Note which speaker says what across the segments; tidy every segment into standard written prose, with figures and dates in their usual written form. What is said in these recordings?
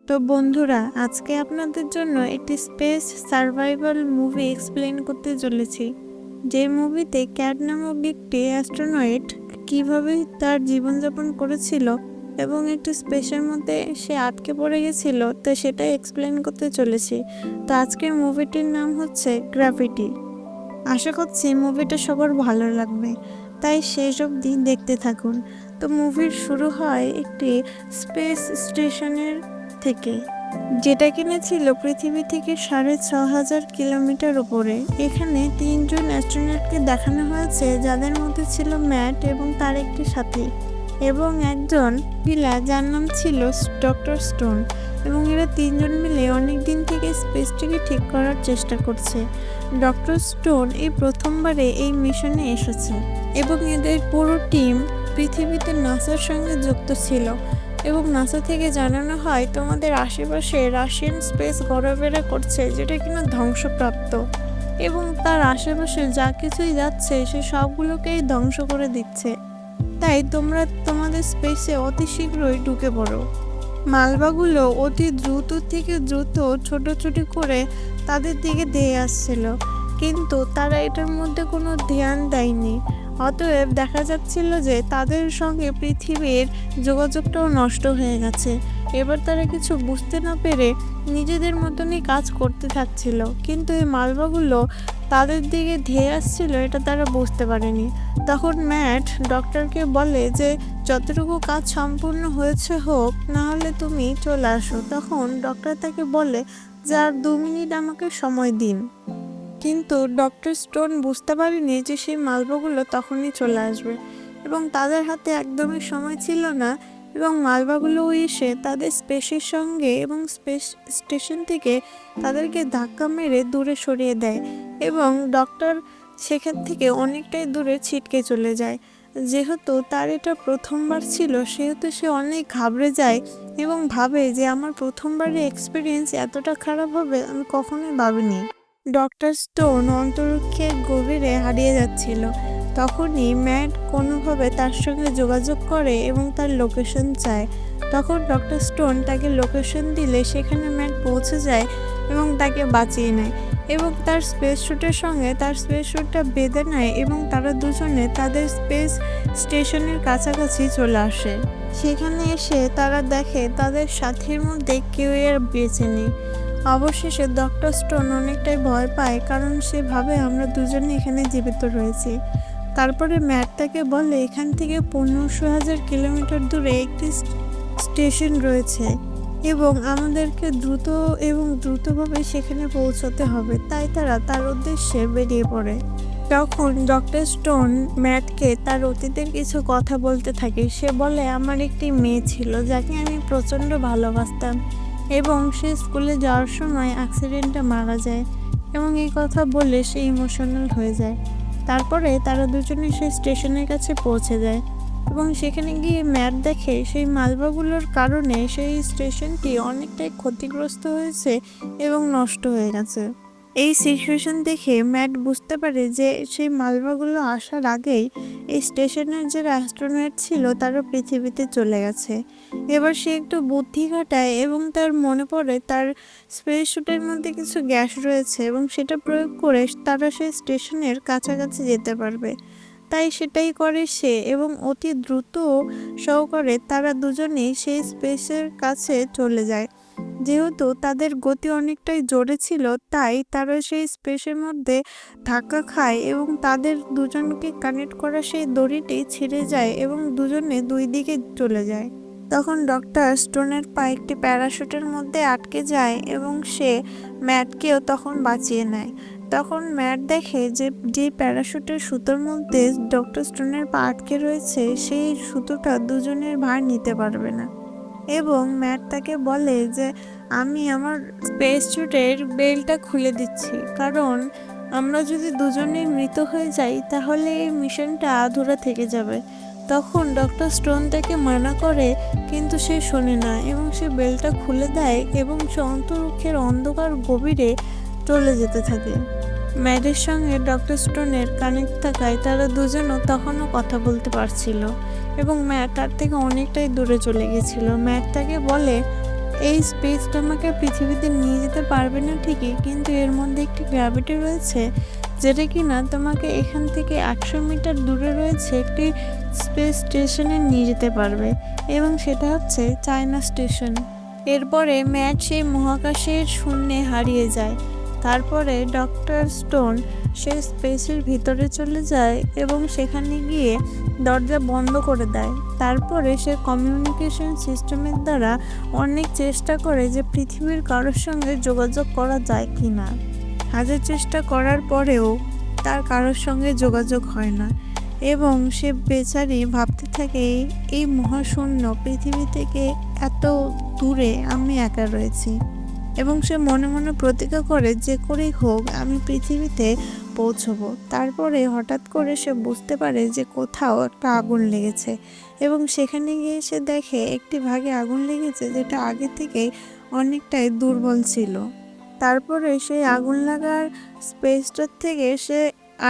Speaker 1: তো বন্ধুরা, আজকে আপনাদের জন্য একটি স্পেস সার্ভাইভাল মুভি এক্সপ্লেন করতে চলেছি। যে মুভিতে ক্যাট নামক একটি অ্যাস্ট্রোনয়েট কিভাবে তার জীবনযাপন করেছিল এবং একটি স্পেসের মধ্যে সে আটকে পড়ে গেছিল, তো সেটাই এক্সপ্লেন করতে চলেছি। তো আজকের মুভিটির নাম হচ্ছে গ্র্যাভিটি। আশা করছি মুভিটা সবার ভালো লাগবে, তাই শেষ অবধি দেখতে থাকুন। তো মুভির শুরু হয় একটি স্পেস স্টেশনের থেকে, যেটা কিনা ছিল পৃথিবী থেকে 6,500 কিলোমিটার উপরে। এখানে 3জন অ্যাস্ট্রোনটকে দেখানো হয়েছে, যাদের মধ্যে ছিল ম্যাট এবং তার একটি সাথী এবং একজন মহিলা যার নাম ছিল ডক্টর স্টোন। এবং এরা 3জন মিলে অনেক দিন থেকে স্পেসটিকে ঠিক করার চেষ্টা করছে। ডক্টর স্টোন এই প্রথমবারে এই মিশনে এসেছে এবং এদের পুরো টিম পৃথিবীতে নাসার সঙ্গে যুক্ত ছিল। এবং নাসা থেকে জানানো হয়, তোমাদের আশেপাশে রাশিয়ান স্পেস ঘোরাফেরা করছে, যেটা কিনা ধ্বংসপ্রাপ্ত এবং তার আশেপাশে যা কিছুই যাচ্ছে সে সবগুলোকেই ধ্বংস করে দিচ্ছে। তাই তোমরা তোমাদের স্পেসে অতি শীঘ্রই ঢুকে পড়ো। মালবাগুলো অতি দ্রুত থেকে দ্রুত ছোটাছুটি করে তাদের দিকে ধেয়ে আসছিল, কিন্তু তারা এটার মধ্যে কোনো ধ্যান দেয়নি। অতএব দেখা যাচ্ছিল যে তাদের সঙ্গে পৃথিবীর যোগাযোগটাও নষ্ট হয়ে গেছে। এবার তারা কিছু বুঝতে না পেরে নিজেদের মতনই কাজ করতে থাকছিল, কিন্তু এই মালবাগুলো তাদের দিকে ধেয়ে আসছিল এটা তারা বুঝতে পারেনি। তখন ম্যাট ডক্টরকে বলে যে যতটুকু কাজ সম্পূর্ণ হয়েছে হোক, না হলে তুমি চলে আসো। তখন ডক্টর তাকে বলে যে আর 2 মিনিট আমাকে সময় দিন। কিন্তু ডক্টর স্টোন বুঝতে পারেনি যে সেই মালবাগুলো তখনই চলে আসবে এবং তাদের হাতে একদমই সময় ছিল না। এবং মালবাগুলো এসে তাদের স্পেসের সঙ্গে এবং স্পেস স্টেশন থেকে তাদেরকে ধাক্কা মেরে দূরে সরিয়ে দেয় এবং ডক্টর সেখান থেকে অনেকটাই দূরে ছিটকে চলে যায়। যেহেতু তার এটা প্রথমবার ছিল, সেহেতু সে অনেক ঘাবড়ে যায় এবং ভাবে যে আমার প্রথমবারের এক্সপিরিয়েন্স এতটা খারাপ হবে আমি কখনোই ভাবিনি। ডক্টর স্টোন অন্তরিক্ষের গভীরে হারিয়ে যাচ্ছিল। তখনই ম্যাট কোনোভাবে তার সঙ্গে যোগাযোগ করে এবং তার লোকেশন চায়। তখন ডক্টর স্টোন তাকে লোকেশন দিলে সেখানে ম্যাট পৌঁছে যায় এবং তাকে বাঁচিয়ে নেয় এবং তার স্পেস স্যুটের সঙ্গে তার স্পেস স্যুটটা বেঁধে নেয় এবং তারা দুজনে তাদের স্পেস স্টেশনের কাছাকাছি চলে আসে। সেখানে এসে তারা দেখে তাদের সাথীর মধ্যে কেউ আর বেঁচে নেই। অবশেষে ডক্টর স্টোন অনেকটাই ভয় পায়, কারণ সে ভাবে আমরা দুজনে এখানে জীবিত রয়েছি। তারপরে ম্যাট তাকে বলে এখান থেকে 15,000 কিলোমিটার দূরে একটি স্টেশন রয়েছে এবং আমাদেরকে দ্রুতভাবে সেখানে পৌঁছতে হবে। তাই তারা তার উদ্দেশ্যে বেরিয়ে পড়ে। তখন ডক্টর স্টোন ম্যাটকে তার অতীতের কিছু কথা বলতে থাকে। সে বলে আমার একটি মেয়ে ছিল যাকে আমি প্রচণ্ড ভালোবাসতাম এবং সে স্কুলে যাওয়ার সময় অ্যাক্সিডেন্টে মারা যায় এবং এই কথা বলে সে ইমোশনাল হয়ে যায়। তারপরে তারা দুজনে সেই স্টেশনের কাছে পৌঁছে যায় এবং সেখানে গিয়ে ম্যাট দেখে সেই মালবাগুলোর কারণে সেই স্টেশনটি অনেকটাই ক্ষতিগ্রস্ত হয়েছে এবং নষ্ট হয়ে গেছে। এই সিচুয়েশন দেখে ম্যাট বুঝতে পারে যে সেই মালবাগুলো আসার আগেই এই স্টেশনের যে অ্যাস্ট্রোনট ছিল তারা পৃথিবীতে চলে গেছে। এবার সে একটু বুদ্ধি খাটায় এবং তার মনে পড়ে তার স্পেস স্যুটের মধ্যে কিছু গ্যাস রয়েছে এবং সেটা প্রয়োগ করে তারা সেই স্টেশনের কাছাকাছি যেতে পারবে। তাই সেটাই করে সে এবং অতি দ্রুত সহকারে তারা দুজনেই সেই স্পেসের কাছে চলে যায়। যেহেতু তাদের গতি অনেকটাই জোরে ছিল, তাই তারা সেই স্পেসের মধ্যে ধাক্কা খায় এবং তাদের দুজনকে কানেক্ট করা সেই দড়িটি ছিঁড়ে যায় এবং দুজনে 2 দিকে চলে যায়। তখন ডক্টর স্টোনের পা একটি প্যারাশুটের মধ্যে আটকে যায় এবং সে ম্যাটকেও তখন বাঁচিয়ে নেয়। তখন ম্যাট দেখে যে প্যারাশুটের সুতোর মধ্যে ডক্টর স্টোনের পা আটকে রয়েছে, সেই সুতোটা দুজনের ভার নিতে পারবে না এবং ম্যাট তাকে বলে যে আমি আমার স্পেস স্যুটের বেল্টটা খুলে দিচ্ছি, কারণ আমরা যদি দুজনেই মৃত হয়ে যাই তাহলে এই মিশনটা আধুরা থেকে যাবে। তখন ডক্টর স্টোন তাকে মানা করে, কিন্তু সে শোনে না এবং সে বেল্টটা খুলে দেয় এবং সে অন্তরিক্ষের অন্ধকার গভীরে চলে যেতে থাকে। ম্যাটের সঙ্গে ডক্টর স্টোনের কানেক্ট থাকায় তারা দুজনও তখনও কথা বলতে পারছিল এবং ম্যাট তার থেকে অনেকটাই দূরে চলে গেছিল। ম্যাট তাকে বলে এই স্পেসটা আমাকে পৃথিবীতে নিয়ে যেতে পারবে না ঠিকই, কিন্তু এর মধ্যে একটি গ্র্যাভিটি রয়েছে যেটা কিনা তোমাকে এখান থেকে 100 মিটার দূরে রয়েছে একটি স্পেস স্টেশনে নিয়ে যেতে পারবে, এবং সেটা হচ্ছে চায়না স্টেশন। এরপরে ম্যাট সেই মহাকাশের শূন্যে হারিয়ে যায়। তারপরে ডক্টর স্টোন সে স্পেসের ভিতরে চলে যায় এবং সেখানে গিয়ে দরজা বন্ধ করে দেয়। তারপরে সে কমিউনিকেশন সিস্টেমের দ্বারা অনেক চেষ্টা করে যে পৃথিবীর কারোর সঙ্গে যোগাযোগ করা যায় কি না। হাজার চেষ্টা করার পরেও তার কারোর সঙ্গে যোগাযোগ হয় না, এবং সে বেচারি ভাবতে থাকে এই মহাশূন্য পৃথিবী থেকে এত দূরে আমি একা রয়েছি, এবং সে মনে মনে প্রতিজ্ঞা করে যে করেই হোক আমি পৃথিবীতে পৌঁছবো। তারপরে হঠাৎ করে সে বুঝতে পারে যে কোথাও একটা আগুন লেগেছে, এবং সেখানে গিয়ে সে দেখে একটি ভাগে আগুন লেগেছে যেটা আগে থেকে অনেকটাই দুর্বল ছিল। তারপরে সেই আগুন লাগার স্পেসটার থেকে সে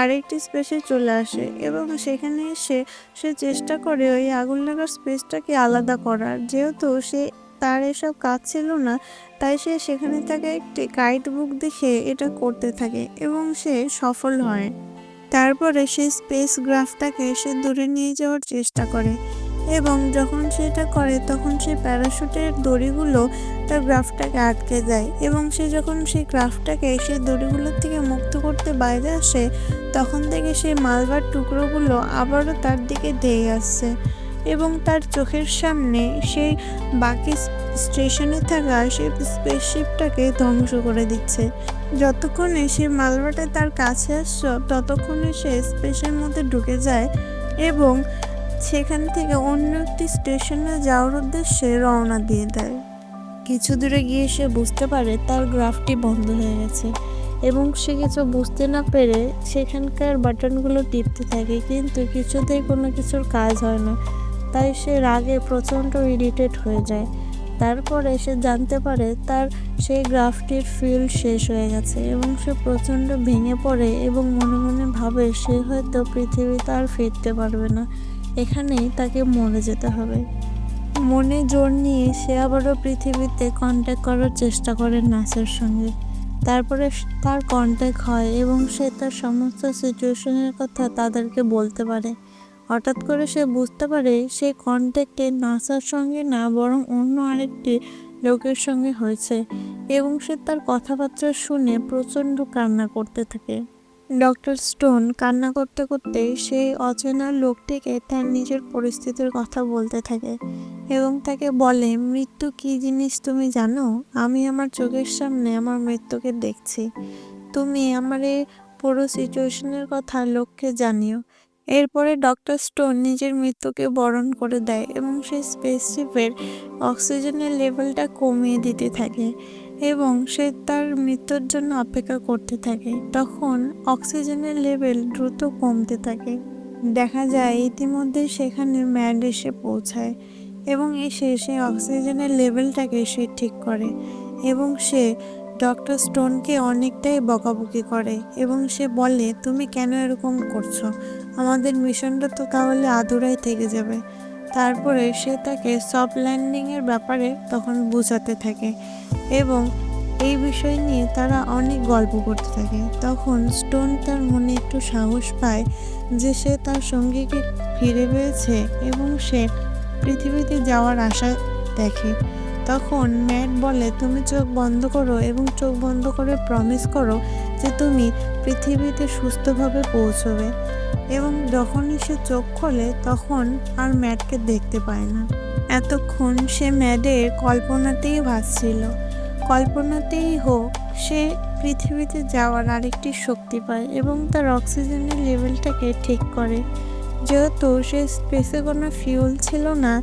Speaker 1: আরেকটি স্পেসে চলে আসে, এবং সেখানে এসে সে চেষ্টা করে ওই আগুন লাগার স্পেসটাকে আলাদা করার। যেহেতু তার এসব কাজ ছিল না, তাই সে সেখানে থাকা একটি গাইড বুক দেখে এটা করতে থাকে, এবং সে সফল হয়। তারপরে সে স্পেস গ্রাফটাকে সে দূরে নিয়ে যাওয়ার চেষ্টা করে, এবং যখন সেটা করে তখন সে প্যারাশুটের দড়িগুলো তার গ্রাফটাকে আটকে যায়, এবং সে যখন সেই গ্রাফটাকে সেই দড়িগুলোর থেকে মুক্ত করতে বাইরে আসে তখন থেকে সেই মালবার টুকরোগুলো আবারও তার দিকে ধেয়ে আসছে, এবং তার চোখের সামনে সেই বাকি স্টেশনে থাকা সেই স্পেসশিপটাকে ধ্বংস করে দিচ্ছে। যতক্ষণে সে মালবাটা তার কাছে আসছে ততক্ষণে সে স্পেসের মধ্যে ঢুকে যায় এবং সেখান থেকে অন্য একটি স্টেশনে যাওয়ার উদ্দেশ্যে রওনা দিয়ে দেয়। কিছু দূরে গিয়ে সে বুঝতে পারে তার গ্রাফটি বন্ধ হয়ে গেছে, এবং সে কিছু বুঝতে না পেরে সেখানকার বাটনগুলো টিপতে থাকে, কিন্তু কিছুতেই কোনো কিছুর কাজ হয় না। তাই সে রাগে প্রচণ্ড ইরিটেট হয়ে যায়। তারপরে সে জানতে পারে তার সেই গ্রাফটির ফিল্ড শেষ হয়ে গেছে, এবং সে প্রচণ্ড ভেঙে পড়ে এবং মনে মনে ভাবে সে হয়তো পৃথিবীতে আর ফিরতে পারবে না, এখানেই তাকে মরে যেতে হবে। মনে জোর নিয়ে সে আবারও পৃথিবীতে কন্ট্যাক্ট করার চেষ্টা করে নাসার সঙ্গে। তারপরে তার কন্ট্যাক্ট হয় এবং সে তার সমস্ত সিচুয়েশনের কথা তাদেরকে বলতে পারে। হঠাৎ করে সে বুঝতে পারে সেই কন্ট্যাক্টে নাসার সঙ্গে না বরং অন্য আরেকটি লোকের সঙ্গে হয়েছে, এবং সে তার কথাবার্তা শুনে প্রচণ্ড কান্না করতে থাকে। ডক্টর স্টোন কান্না করতে করতে সেই অচেনা লোকটিকে তার নিজের পরিস্থিতির কথা বলতে থাকে, এবং তাকে বলে, মৃত্যু কী জিনিস তুমি জানো? আমি আমার চোখের সামনে আমার মৃত্যুকে দেখছি। তুমি আমার এই পুরো সিচুয়েশনের কথা লোককে জানিও। এরপরে ডক্টর স্টোন নিজের মৃত্যুকে বরণ করে দেয় এবং সেই স্পেসশিপের অক্সিজেনের লেভেলটা কমিয়ে দিতে থাকে, এবং সে তার মৃত্যুর জন্য অপেক্ষা করতে থাকে। তখন অক্সিজেনের লেভেল দ্রুত কমতে থাকে। দেখা যায় ইতিমধ্যে সেখানে ম্যাড এসে পৌঁছায়, এবং এসে সেই অক্সিজেনের লেভেলটাকে সে ঠিক করে, এবং সে ডক্টর স্টোনকে অনেকটাই বকাবকি করে, এবং সে বলে, তুমি কেন এরকম করছো? আমাদের মিশনটা তো তাহলে আধুরাই থেকে যাবে। তারপরে সে তাকে সফট ল্যান্ডিংয়ের ব্যাপারে তখন বোঝাতে থাকে, এবং এই বিষয় নিয়ে তারা অনেক গল্প করতে থাকে। তখন স্টোন তার মনে একটু সাহস পায় যে সে তার সঙ্গীকে ফিরে পেয়েছে এবং সে পৃথিবীতে যাওয়ার আশা দেখে। তখন ম্যাট বলে, তুমি চোখ বন্ধ করো এবং চোখ বন্ধ করে প্রমিস করো যে তুমি পৃথিবীতে সুস্থভাবে পৌঁছবে। এবং যখনই সে চোখ খোলে তখন আর ম্যাটকে দেখতে পায় না। এতক্ষণ সে ম্যাডের কল্পনাতেই ভাসছিল। কল্পনাতেই হোক সে পৃথিবীতে যাওয়ার আরেকটি শক্তি পায় এবং তার অক্সিজেনের লেভেলটাকে ঠিক করে। যেহেতু সে স্পেসে কোনো ফিউল ছিল না,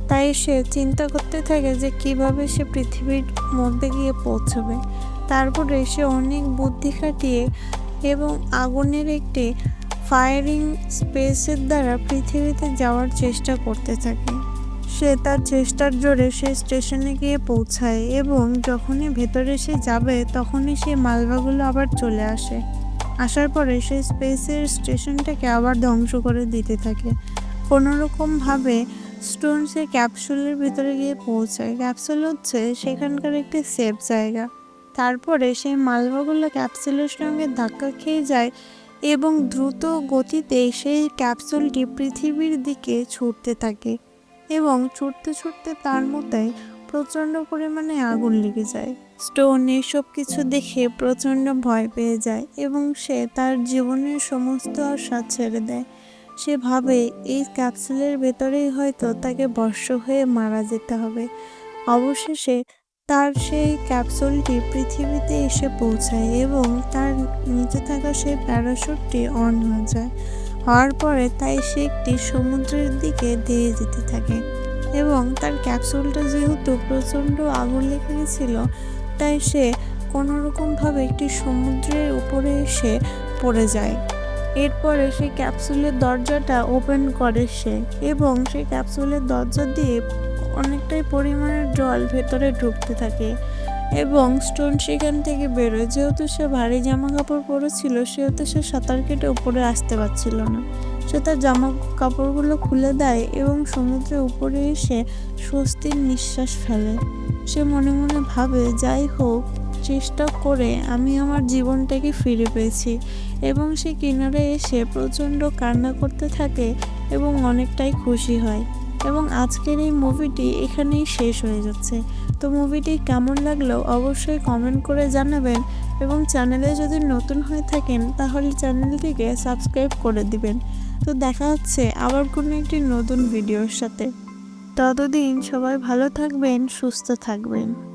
Speaker 1: তাই সে চিন্তা করতে থাকে যে কিভাবে সে পৃথিবীর মধ্যে গিয়ে পৌঁছবে। তারপরে সে অনেক বুদ্ধি খাটিয়ে এবং আগুনের একটি ফায়ারিং স্পেসের দ্বারা পৃথিবীতে যাওয়ার চেষ্টা করতে থাকে। সে তার চেষ্টার জোরে সে স্টেশনে গিয়ে পৌঁছায়, এবং যখনই ভেতরে সে যাবে তখনই সে মালবাগুলো আবার চলে আসে। আসার পরে সে স্পেসের স্টেশনটাকে আবার ধ্বংস করে দিতে থাকে। কোনোরকমভাবে স্টোন সে ক্যাপসুলের ভিতরে গিয়ে পৌঁছায়। ক্যাপসুল হচ্ছে সেখানকার একটি সেফ জায়গা। তারপরে সেই মালভাগুলো ক্যাপসুলের সঙ্গে ধাক্কা খেয়ে যায় এবং দ্রুত গতিতে সেই ক্যাপসুলটি পৃথিবীর দিকে ছুটতে থাকে এবং ছুটতে ছুটতে তার মধ্যে প্রচণ্ড পরিমাণে আগুন লেগে যায়। স্টোন এসব কিছু দেখে প্রচণ্ড ভয় পেয়ে যায় এবং সে তার জীবনের সমস্ত আশা ছেড়ে দেয়। সে ভাবে এই ক্যাপসুলের ভেতরেই হয়তো তাকে বর্ষ হয়ে মারা যেতে হবে। অবশেষে তার সেই ক্যাপসুলটি পৃথিবীতে এসে পৌঁছায় এবং তার নিচে থাকা সেই প্যারাশুটটি অন হয়ে যায়। হওয়ার পরে তাই সে একটি সমুদ্রের দিকে ধেয়ে যেতে থাকে এবং তার ক্যাপসুলটা যেহেতু প্রচণ্ড আগুন লেগে গেছিল, তাই সে কোনোরকমভাবে একটি সমুদ্রের উপরে এসে পড়ে যায়। এরপরে সেই ক্যাপসুলের দরজাটা ওপেন করে সে এবং সেই ক্যাপসুলের দরজা দিয়ে অনেকটাই পরিমাণের জল ভেতরে ঢুকতে থাকে এবং স্টোন সেখান থেকে বেরোয়। যেহেতু সে ভারী জামা কাপড় পরেছিল সেহেতু সে সাঁতার কেটে উপরে আসতে পারছিল না। সে তার জামা কাপড়গুলো খুলে দেয় এবং সমুদ্রের উপরে এসে স্বস্তির নিঃশ্বাস ফেলে। সে মনে মনে ভাবে, যাই হোক, চেষ্টা করে আমি আমার জীবনটাকে ফিরে পেয়েছি। এবং সে কিনারে এসে প্রচণ্ড কান্না করতে থাকে এবং অনেকটাই খুশি হয়। এবং আজকের এই মুভিটি এখানেই শেষ হয়ে যাচ্ছে। তো মুভিটি কেমন লাগলো অবশ্যই কমেন্ট করে জানাবেন এবং চ্যানেলে যদি নতুন হয়ে থাকেন তাহলে চ্যানেলটিকে সাবস্ক্রাইব করে দিবেন। তো দেখা হচ্ছে আবার কোনো একটি নতুন ভিডিওর সাথে। ততদিন সবাই ভালো থাকবেন, সুস্থ থাকবেন।